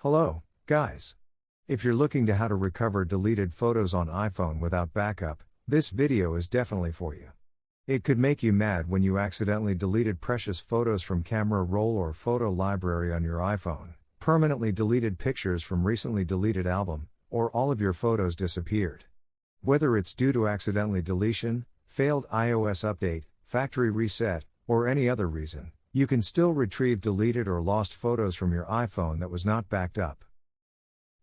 Hello, guys. If you're looking to how to recover deleted photos on iPhone without backup, this video is definitely for you. It could make you mad when you accidentally deleted precious photos from camera roll or photo library on your iPhone, permanently deleted pictures from recently deleted album, or all of your photos disappeared. Whether it's due to accidentally deletion, failed iOS update, factory reset, or any other reason, you can still retrieve deleted or lost photos from your iPhone that was not backed up.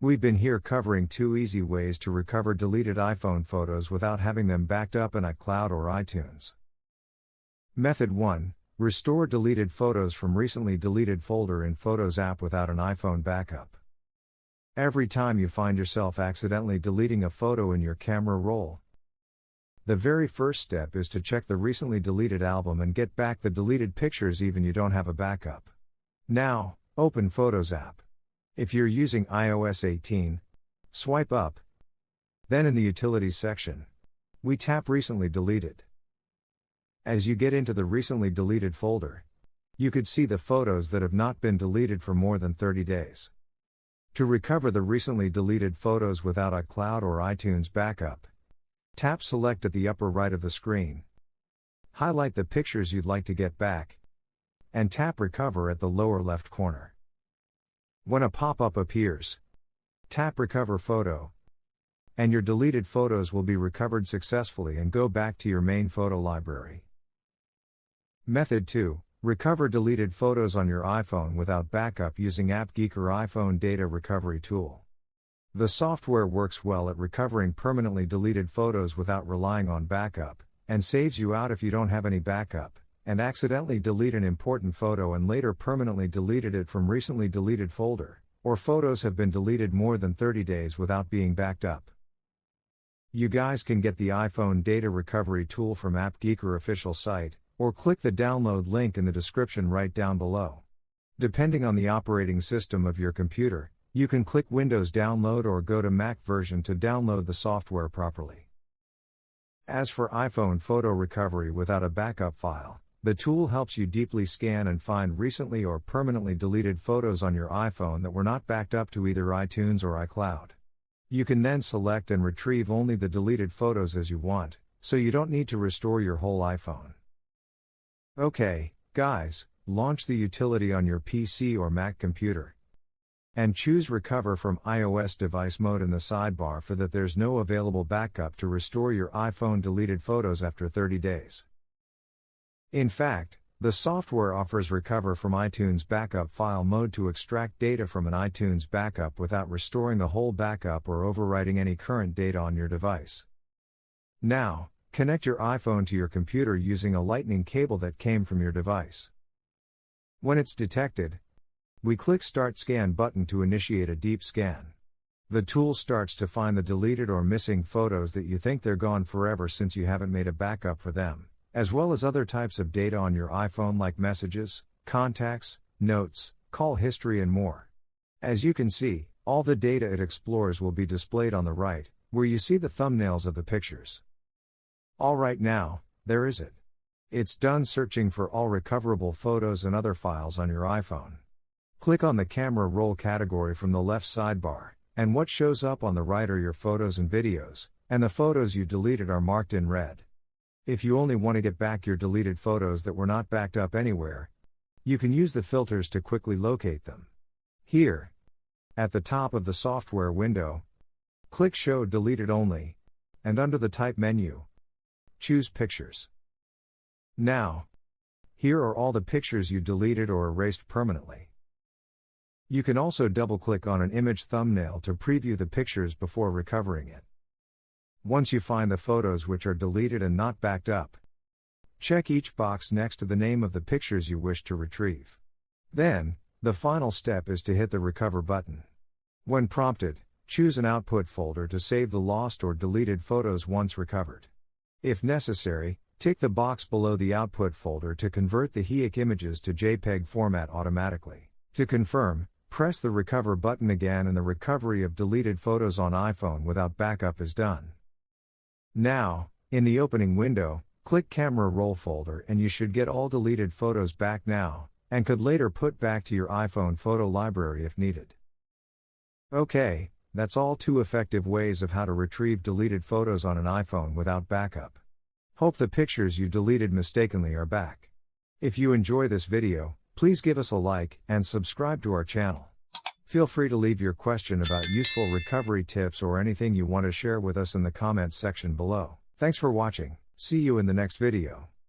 We've been here covering 2 easy ways to recover deleted iPhone photos without having them backed up in iCloud or iTunes. Method 1. Restore deleted photos from recently deleted folder in Photos app without an iPhone backup. Every time you find yourself accidentally deleting a photo in your camera roll, the very first step is to check the recently deleted album and get back the deleted pictures even you don't have a backup. Now, open Photos app. If you're using iOS 18, swipe up. Then in the Utilities section, we tap Recently Deleted. As you get into the recently deleted folder, you could see the photos that have not been deleted for more than 30 days. To recover the recently deleted photos without iCloud or iTunes backup, tap Select at the upper right of the screen. Highlight the pictures you'd like to get back, and tap Recover at the lower left corner. When a pop-up appears, tap Recover Photo, and your deleted photos will be recovered successfully and go back to your main photo library. Method 2. Recover deleted photos on your iPhone without backup using AppGeeker iPhone Data Recovery Tool. The software works well at recovering permanently deleted photos without relying on backup, and saves you out if you don't have any backup, and accidentally delete an important photo and later permanently deleted it from recently deleted folder, or photos have been deleted more than 30 days without being backed up. You guys can get the iPhone Data Recovery Tool from AppGeeker official site, or click the download link in the description right down below. Depending on the operating system of your computer, you can click Windows Download or go to Mac version to download the software properly. As for iPhone photo recovery without a backup file, the tool helps you deeply scan and find recently or permanently deleted photos on your iPhone that were not backed up to either iTunes or iCloud. You can then select and retrieve only the deleted photos as you want, so you don't need to restore your whole iPhone. Okay, guys, launch the utility on your PC or Mac computer, and choose Recover from iOS device mode in the sidebar for that there's no available backup to restore your iPhone deleted photos after 30 days. In fact, the software offers Recover from iTunes backup file mode to extract data from an iTunes backup without restoring the whole backup or overwriting any current data on your device. Now, connect your iPhone to your computer using a lightning cable that came from your device. When it's detected, we click Start Scan button to initiate a deep scan. The tool starts to find the deleted or missing photos that you think they're gone forever since you haven't made a backup for them, as well as other types of data on your iPhone like messages, contacts, notes, call history and more. As you can see, all the data it explores will be displayed on the right, where you see the thumbnails of the pictures. Alright, now, there is it. It's done searching for all recoverable photos and other files on your iPhone. Click on the camera roll category from the left sidebar, and what shows up on the right are your photos and videos, and the photos you deleted are marked in red. If you only want to get back your deleted photos that were not backed up anywhere, you can use the filters to quickly locate them. Here, at the top of the software window, click Show Deleted Only, and under the Type menu, choose Pictures. Now, here are all the pictures you deleted or erased permanently. You can also double-click on an image thumbnail to preview the pictures before recovering it. Once you find the photos which are deleted and not backed up, check each box next to the name of the pictures you wish to retrieve. Then, the final step is to hit the Recover button. When prompted, choose an output folder to save the lost or deleted photos once recovered. If necessary, tick the box below the output folder to convert the HEIC images to JPEG format automatically. To confirm, press the Recover button again and the recovery of deleted photos on iPhone without backup is done. Now, in the opening window, click Camera Roll folder and you should get all deleted photos back now, and could later put back to your iPhone photo library if needed. Okay, that's all 2 effective ways of how to retrieve deleted photos on an iPhone without backup. Hope the pictures you deleted mistakenly are back. If you enjoy this video, please give us a like and subscribe to our channel. Feel free to leave your question about useful recovery tips or anything you want to share with us in the comments section below. Thanks for watching. See you in the next video.